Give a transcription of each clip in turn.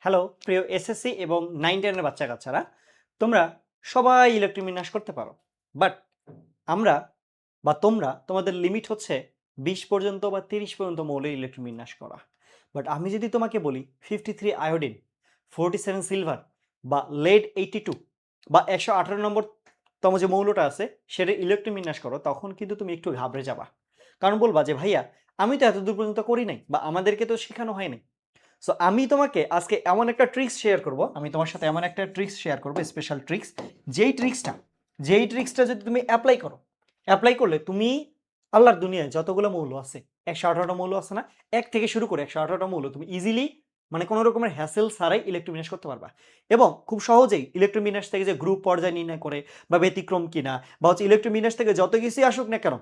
Hello প্রিয় SSC এবং 9-10 এর বাচ্চা-কাচ্চারা, তোমরা সবাই ইলেক্ট্রোবিন্যাস করতে পারো। বাট আমরা বা তোমরা তোমাদের লিমিট হচ্ছে 20 পর্যন্ত বা 30 পর্যন্ত মৌলের ইলেক্ট্রোবিন্যাস করা। বাট আমি যদি তোমাকে বলি 53 আয়োডিন, 47 সিলভার বা lead 82 বা 118 নম্বর তম যে মৌলটা আছে সেটার ইলেক্ট্রোবিন্যাস করো, তখন কিন্তু তুমি একটু ঘাবড়ে যাবা। কারণ বলবা যে, "ভাইয়া আমি তো এতদূর পর্যন্ত করি নাই বা আমাদেরকে তো শেখানো হয় নাই।" সো আমি তোমাকে আজকে এমন একটা ট্রিক্স শেয়ার করব, আমি তোমার সাথে এমন একটা ট্রিক্স শেয়ার করব, স্পেশাল ট্রিক্স। যেই ট্রিক্সটা যদি তুমি অ্যাপ্লাই করলে তুমি আল্লাহর দুনিয়ায় যতগুলো মৌল আছে, 118টা মৌল আছে না, এক থেকে শুরু করে 118টা মৌল তুমি ইজিলি, মানে কোনো রকমের হ্যাসেল ছাড়াই ইলেকট্রোবিন্যাস করতে পারবা। এবং খুব সহজেই ইলেকট্রোবিন্যাস থেকে যে গ্রুপ পর্যায় নির্ণয় করে বা ব্যতিক্রম কিনা বা হচ্ছে ইলেকট্রোবিন্যাস থেকে যত কিছুই আসুক না কেন,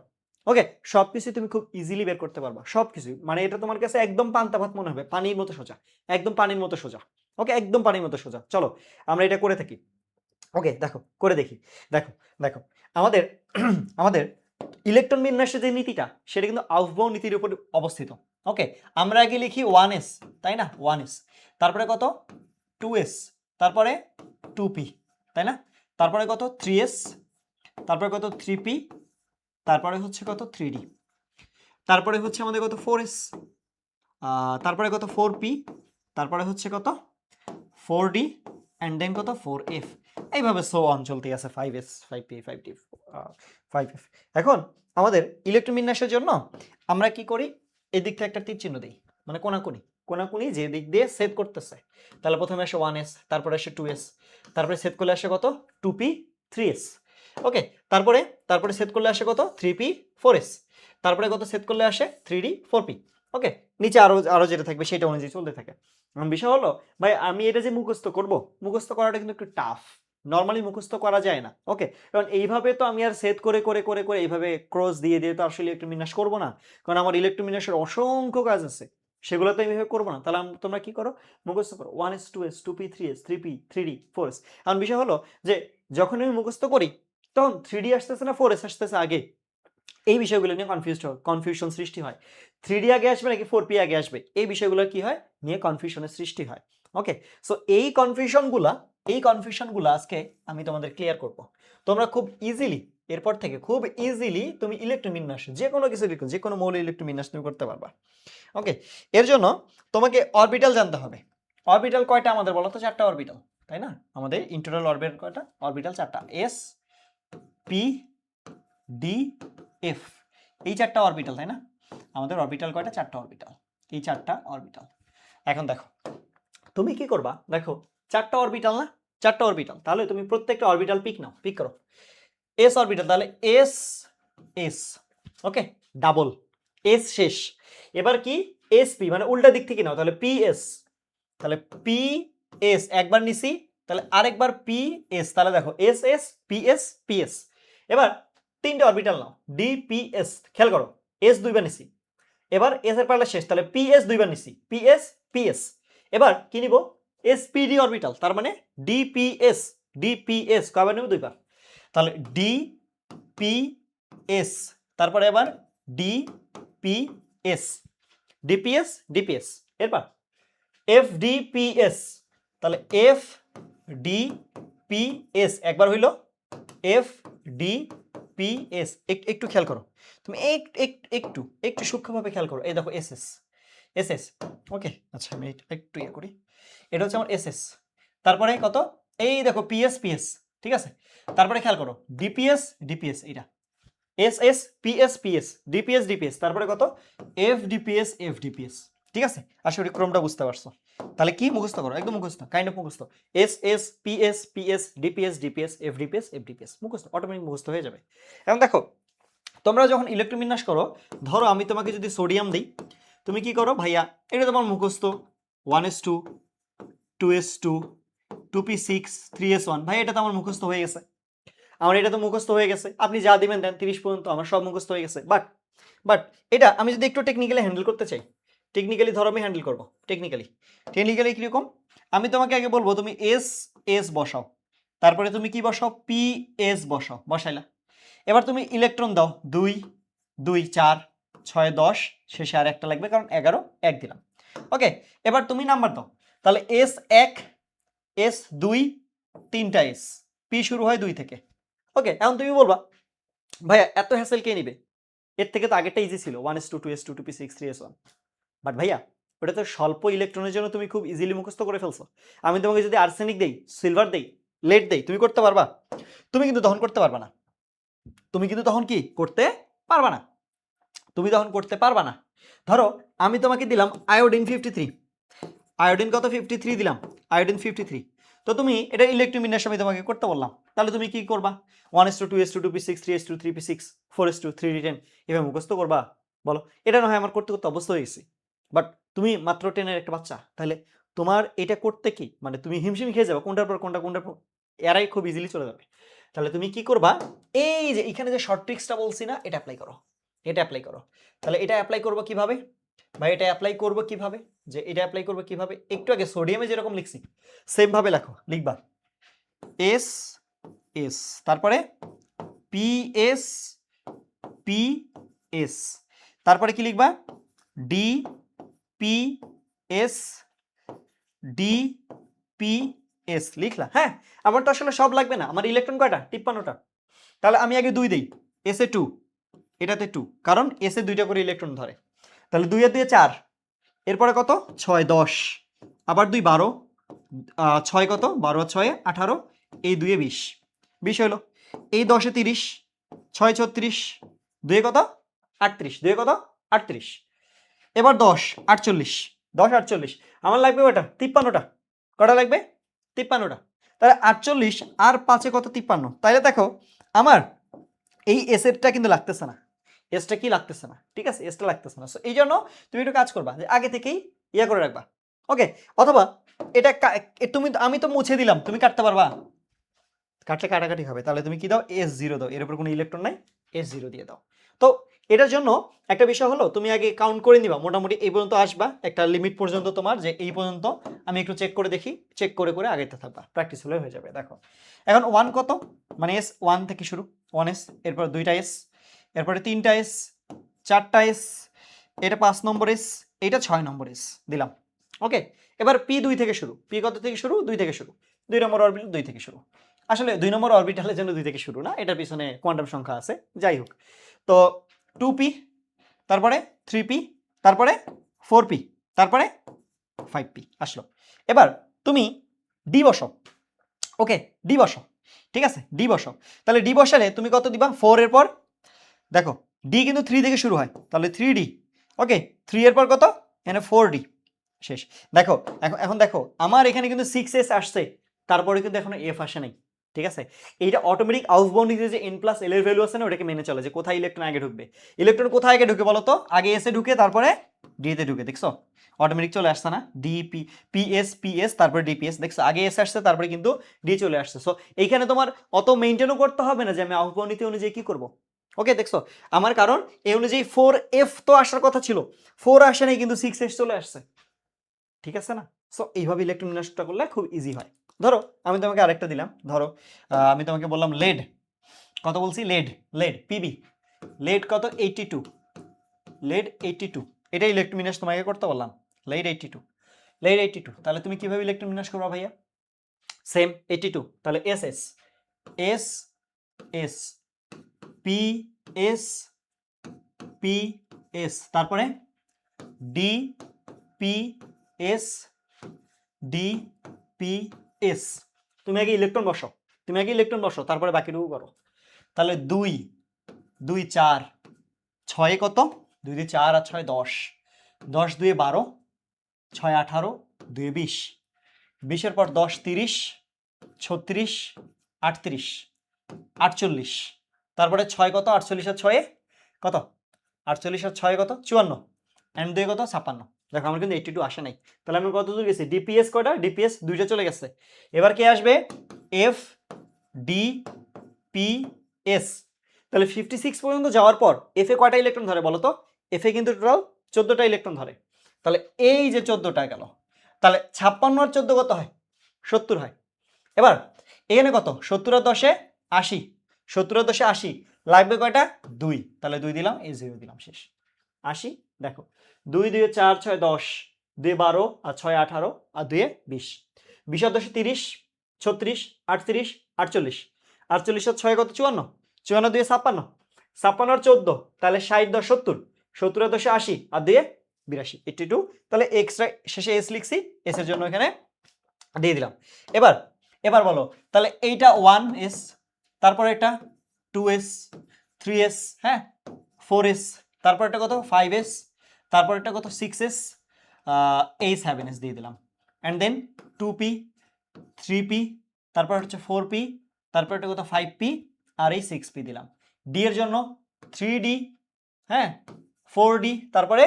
ওকে, সবকিছু তুমি খুব ইজিলি বের করতে পারবা। সবকিছু মানে এটা তোমার কাছে একদম পান্তা ভাত মনে হবে, পানির মতো সোজা, একদম পানির মতো সোজা। ওকে, একদম পানির মতো সোজা। চলো আমরা এটা করে থাকি। ওকে, দেখো করে দেখি। দেখো, দেখো আমাদের আমাদের ইলেকট্রন বিন্যাসের যে নীতিটা সেটা কিন্তু আউফবাউ নীতির উপর অবস্থিত। ওকে, আমরা আগে লিখি 1s, তাই না? 1s, তারপরে কত 2s, তারপরে 2p, তাই না? তারপরে কত 3s, তারপরে কত 3p, তারপরে হচ্ছে কত 3d, তারপরে হচ্ছে আমাদের কত 4s, তারপরে কত 4p, তারপরে হচ্ছে কত 4d, অ্যান্ড দেন কত 4f, এইভাবে সো অন চলতেই আছে, 5s, 5p, 5d, 5f। এখন আমাদের ইলেকট্রন বিন্যাসের জন্য আমরা কি করি, এদিক থেকে একটা তীর চিহ্ন দিই, মানে কোনাকুনি কোনাকুনি যে দিক দিয়ে সেট করতেছে। তাহলে প্রথমে আসে 1s, তারপরে আসে 2s, তারপরে সেট করলে আসে কত 2p, 3s। ওকে, তারপরে তারপরে সেট করলে আসে কত 3p, 4s, তারপরে কত সেট করলে আসে 3d, 4p। ওকে, নিচে আরো আরো যেটা থাকবে সেটা অনুযায়ী চলতে থাকে। বিষয় হলো ভাই, আমি এটা যে মুখস্থ করব, মুখস্থ করাটা কিন্তু একটু টাফ। নরমালি মুখস্থ করা যায় না। ওকে, কারণ এইভাবে তো আমি আর সেট করে করে করে করে এইভাবে ক্রস দিয়ে দিয়ে তো আসলে ইলেকট্রোবিন্যাস করবো না। কারণ আমার ইলেকট্রোবিন্যাসের অসংখ্য কাজ আছে, সেগুলো তো আমি এইভাবে করবো না। তাহলে তোমরা কি করো, মুখস্থ করো 1s, 2s, 2p, 3s, 3p, 3d, 4s। এখন বিষয় হলো যে যখন আমি মুখস্থ করি তখন 3d আসতেছে না 4s আসতেছে আগে, এই বিষয়গুলো নিয়ে কনফিউশন সৃষ্টি হয়। 3D আগে আসবে নাকি 4P আগে আসবে, এই বিষয়গুলো কি হয় নিয়ে কনফিউশনের সৃষ্টি হয়। ওকে, সো এই কনফিউশনগুলো আজকে আমি তোমাদের ক্লিয়ার করব। তোমরা খুব ইজিলি এরপর থেকে খুব ইজিলি তুমি ইলেকট্রোবিন্যাস যে কোনো কিছু লিখো, যে কোনো মৌলিক ইলেকট্রোবিন্যাস তুমি করতে পারবা। ওকে, এর জন্য তোমাকে অরবিটাল জানতে হবে। অরবিটাল কয়টা আমাদের বলো তো? 4টা অরবিটাল, তাই না? আমাদের ইন্টারনাল অরবিটাল কয়টা? অরবিটাল 4টা, এস, পি, ডি, এফ, এই 4টা অরবিটাল, তাই না? আমাদের অরবিটাল কয়টা? 4টা অরবিটাল, এই 4টা অরবিটাল। এখন দেখো তুমি কি করবা, দেখো 4টা অরবিটাল না, 4টা অরবিটাল, তাহলে তুমি প্রত্যেকটা অরবিটাল পিক নাও, পিক করো। এস অরবিটাল, তাহলে এস, এস, ওকে, ডাবল এস শেষ। এবার কি এস পি, মানে উল্টা দিক থেকে নাও, তাহলে পি এস, তাহলে পি এস একবার নিছি, তাহলে আরেকবার পি এস, তাহলে দেখো S s p s p S. এবার 3টে অরবিটাল নাও, ডি পি এস, খেয়াল করো এস দুইবার নিছি, এবার এস এর পাল্লা শেষ, তাহলে পি এস দুইবার নিছি, পি এস পি এস। এবার কি নিব, এস পি ডি অরবিটাল, তার মানে D p s, d p S কয়বার নেব? দুইবার। তাহলে ডি পি এস, তারপরে এবার D p S, DPS DPS. এরপর এফ ডি পি এস, তাহলে এফ ডি পি এস একবার হইল, এফ ডি পি এস। একটু খেয়াল করো তুমি, একটু একটু সূক্ষ্মভাবে খেয়াল করো, এই দেখো এস এস, এস এস। ওকে, আচ্ছা আমি একটু ইয়ে করি, এটা হচ্ছে আমার এস এস। তারপরে কত, এই দেখো পিএস পিএস, ঠিক আছে। তারপরে খেয়াল করো ডিপিএস ডিপিএস, এইটা S S PS PS, DPS DPS, তারপরে কত এফ ডিপিএস এফ ডিপিএস। ঠিক আছে, আশা করি ক্রমটা বুঝতে পারছো। তাহলে কি মুখস্থ করো, একদম মুখস্থ, কাইন্ড অফ মুখস্থ, S S PS PS DPS DPS F DPS F DPS, মুখস্থ, অটোমেটিক মুখস্থ হয়ে যাবে। এখন দেখো তোমরা যখন ইলেকট্রোবিন্যাস করো, ধরো আমি তোমাকে যদি সোডিয়াম দিই, তুমি কি করো ভাইয়া, এটা তোমার মুখস্থ 1s2, 2s2, 2p6, 3s1, ভাই এটা তো আমার মুখস্থ হয়ে গেছে, আমার এটা তো মুখস্থ হয়ে গেছে, আপনি যা দিবেন দেন 30 পর্যন্ত আমার সব মুখস্থ হয়ে গেছে। বাট বাট এটা আমি যদি একটু টেকনিক্যালি হ্যান্ডেল করতে চাই, টেকনিক্যালি ধরো আমি হ্যান্ডেল করবো, টেকনিক্যালি টেকনিক্যালি কীরকম, আমি তোমাকে আগে বলবো তুমি এস এস বসাও, তারপরে তুমি কি বসাও, পি এস বসাও, বসাইলা। এবার তুমি ইলেকট্রন দাও 2 2 4 6 10, শেষে আর একটা লাগবে কারণ 11 এক দিলাম। ওকে, এবার তুমি নাম্বার দাও, তাহলে এস এক, এস দুই, তিনটা এস, পি শুরু হয় 2 থেকে। ওকে, এখন তুমি বলবা ভাইয়া এত হ্যাসেল কে নিবে, এর থেকে তো আগেরটা ইজি ছিল 1s2 2s2 2p6 3s1। But ভাইয়া ওটা তো স্বল্প ইলেকট্রনের জন্য তুমি খুব ইজিলি মুখস্থ করে ফেলছো। আমি তোমাকে যদি আর্সেনিক দেই, সিলভার দেই, লেড দেই, তুমি করতে পারবা? তুমি কিন্তু তখন করতে পারবা না। তুমি কিন্তু তখন কি করতে পারবা না, তুমি তখন করতে পারবা না। ধরো আমি তোমাকে দিলাম আয়োডিন 53, আয়োডিন কত 53 দিলাম, আয়োডিন 53। তো তুমি এটা ইলেকট্রোবিন্যাস আমি তোমাকে করতে বললাম, তাহলে তুমি কি করবা? 1s2 2s2 2p6 3s2 3p6 4s2 3d10 এভাবে মুখস্থ করবা? বলো। এটা না হয় আমার করতে করতে অবস্থা হয়ে গেছি, বাট তুমি মাত্র 10-এর একটা বাচ্চা, তাহলে তোমার এটা করতে কি মানে তুমি হিমশিম খেয়ে যাবে কোনটার পর কোনটা কোনটার পর, এরাই খুব ইজিলি চলে যাবে। তাহলে তুমি কি করবা, এই যে এখানে যে শর্ট ট্রিক্সটা বলছি না, এটা অ্যাপ্লাই করো, এটা অ্যাপ্লাই করো। তাহলে এটা অ্যাপ্লাই করবো কিভাবে ভাই, এটা অ্যাপ্লাই করবো কিভাবে, যে এটা অ্যাপ্লাই করবো কিভাবে, একটু আগে সোডিয়ামে যেরকম লিখছি সেম ভাবে লেখো, লিখবা এস এস, তারপরে পি এস পি এস, তারপরে কি লিখবা d p s d p s, লিখলা? হ্যাঁ, আমার তো আসলে সব লাগবে না, আমার ইলেকট্রন কয়টা 53টা। তাহলে আমি আগে 2 দেই, এস এ 2, এটাতে 2, কারণ এস এ 2টা করে ইলেকট্রন ধরে। তাহলে 2 এর 2 4, এরপরে কত 6 10, আবার 2 12, 6 কত 12 আর 6 18, এই 2 এ 20, 20 হলো। এই 10 এ 30, 6 36, 2 এ কত 38, 2 এ কত 38, এবার 10 48, 10 48, আমার লাগবে ওটা 53টা, কটা লাগবে 53টা। তাহলে 48 আর 5 এ কত 53, তাইলে দেখো আমার এই এস এরটা কিন্তু লাগতেছে না, এসটা কি লাগতেছে না, ঠিক আছে, এসটা লাগতেছে না। সো এই জন্য তুমি একটু কাজ করবা যে আগে থেকেই ইয়ে করে রাখবা। ওকে, অথবা এটা তুমি, আমি তো মুছে দিলাম, তুমি কাটতে পারবা? কাটলে কাটাকাটি হবে, তাহলে তুমি কি দাও S0 দাও, এর উপর কোনো ইলেকট্রন নাই, S0 দিয়ে দাও। তো এটার জন্য একটা বিষয় হলো তুমি আগে কাউন্ট করে নিবা, মোটামুটি এই পর্যন্ত আসবা একটা লিমিট পর্যন্ত তোমার, যে এই পর্যন্ত আমি একটু চেক করে দেখি, চেক করে করে আগাইতে থাকবা, প্র্যাকটিস হলে হয়ে যাবে। দেখো এখন 1 কত, মানে এস 1 থেকে শুরু, 1s, এরপর 2টা এস, এরপরে 3টা এস, 4টা এস, এটা 5 নম্বর এস, এটা 6 নম্বর এস দিলাম। ওকে, এবার পি 2 থেকে শুরু, পি কত থেকে শুরু, 2 থেকে শুরু, 2 নম্বর অরবিটাল 2 থেকে শুরু। আসলে 2 নম্বর অরবিটালের জন্য 2 থেকে শুরু না, এটার পিছনে কোয়ান্টাম সংখ্যা আছে, যাই হোক। তো 2p, তারপরে 3p, তারপরে 4p, তারপরে 5p আসলো। এবার তুমি ডি বসো, ওকে ডি বসো, ঠিক আছে ডি বসো। তাহলে ডি বসালে তুমি কত দিবা 4 এর পর, দেখো ডি কিন্তু 3 থেকে শুরু হয়, তাহলে 3d, ওকে 3 এর পর কত, এখানে 4d, শেষ। দেখো এখন এখন দেখো আমার এখানে কিন্তু 6s আসছে, তারপরে কিন্তু এখনো এফ আসে নাই, ঠিক আছে। এইটা অটোমেটিক আউটবাউন্ডিংয়ে যে n প্লাস এল এর ভ্যালু আছে না, ওটাকে মেনে চলে যে কোথায় ইলেকট্রন আগে ঢুকবে। ইলেকট্রন কোথায় আগে ঢুকে বলো তো, আগে এসে ঢুকে তারপরে ডি তে ঢুকে, দেখছো অটোমেটিক চলে আসছে না, ডি পি পিএস পিএস তারপরে ডিপিএস, দেখছো আগে এস আসছে তারপরে কিন্তু ডি চলে আসছে। সো এইখানে তোমার অত মেইনটেনও করতে হবে না যে আমি আউটবাউন্ড নীতি অনুযায়ী কি করব। ওকে দেখছো আমার, কারণ এই অনুযায়ী 4f তো আসার কথা ছিল, 4 আসে নাই কিন্তু 6s চলে আসছে, ঠিক আছে না। সো এইভাবে ইলেকট্রন বিন্যাসটা করলে খুব ইজি হয়। ধরো আমি তোমাকে আরেকটা দিলাম, ধরো আমি তোমাকে বললাম লেড, কত বলছি লেড, লেড পিবি, লেড কত 82, লেড 82, এটা ইলেকট্রন বিন্যাস তোমাকে করতে বললাম, লেড 82, লেড 82। তাহলে তুমি কিভাবে ইলেকট্রন বিন্যাস করবা ভাইয়া, সেম 82, তাহলে s s s s p s p s, তারপরে d p s d p s. তুমি আগে ইলেকট্রন বসো, তুমি আগে ইলেকট্রন বসো, তারপরে বাকিটুকু করো। তাহলে 2 2 4, 6 কত 2 2 4 আর 6 10, 10 2 12, 6 18, 2 20, 20 এর পর 10 30, 36, 38, 48, তারপরে 6 কত 48 আর 6 কত, 48 আর 6 কত 54, এন্ড 2 কত 56। দেখো আমার কিন্তু 82 আসে নাই, তাহলে আমি কত দূর গেছি, ডিপিএস কয়টা, ডিপিএস 2টা চলে গেছে। এবার কে আসবে, এফ ডি পি এস। তাহলে 56 পর্যন্ত যাওয়ার পর এফ এ কয়টা ইলেকট্রন ধরে বলো তো, এফ এ কিন্তু টোটাল 14টা ইলেকট্রন ধরে। তাহলে এই যে 14টা গেল, তাহলে 56 আর 14 কত হয়, 70 হয়। এবার এখানে কত 70 আর 10 80, 70 আর 10 80, লাগবে কয়টা 2, তাহলে 2 দিলাম, এই 0 দিলাম, শেষ 80। দেখো 2 2 4 6 10, 2 12 আর 6 18 আর 2 20, 20 আর 10 30, 36, 38, 48, 48 আর 6 কত 54, 54 2 56, 56 আর 14 তাহলে 60 10 70, 70 আর 10 80 আর 2 82, 82। তাহলে এক্সট্রা শেষে এস লিখছি, এস এর জন্য এখানে দিয়ে দিলাম। এবার এবার বলো তাহলে এইটা 1s, তারপর এটা 2s, 3s, হ্যাঁ 4s, তারপর এটা কত 5s, তারপর এটা কত 6s, এই 7s দিয়ে দিলাম, অ্যান্ড দেন 2p, 3p, তারপর হচ্ছে 4p, তারপর এটা কত 5p আর এই 6p দিলাম। ডি এর জন্য 3d, হ্যাঁ 4d, তারপরে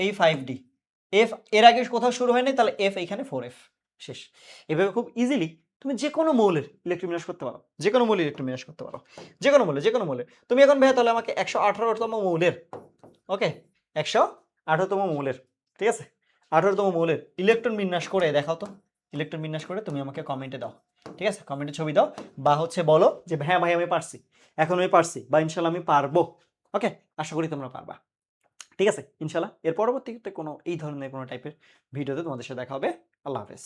এই 5d। এফ এর আগে কোথাও শুরু হয়নি, তাহলে এফ এইখানে 4f শেষ। এভাবে খুব ইজিলি তুমি যে কোনো মৌলের ইলেকট্রোবিন্যাস করতে পারো, যে কোনো মৌলের ইলেকট্রোবিন্যাস করতে পারো, যে কোনো মৌলের, যে কোনো মৌলের। তুমি এখন ভাইয়া তাহলে আমাকে 118তম মৌলের, ওকে 118তম মৌলের, ঠিক আছে 18তম মৌলের ইলেকট্রন বিন্যাস করে দেখাও তো। ইলেকট্রন বিন্যাস করে তুমি আমাকে কমেন্টে দাও, ঠিক আছে কমেন্টে ছবি দাও, বা হচ্ছে বলো যে হ্যাঁ ভাই আমি পারছি, এখন আমি পারছি, বা ইনশাল্লাহ আমি পারবো। ওকে, আশা করি তোমরা পারবা, ঠিক আছে ইনশাল্লাহ। এর পরবর্তীতে কোনো এই ধরনের কোনো টাইপের ভিডিওতে তোমাদের সাথে দেখা হবে। আল্লাহ হাফেজ।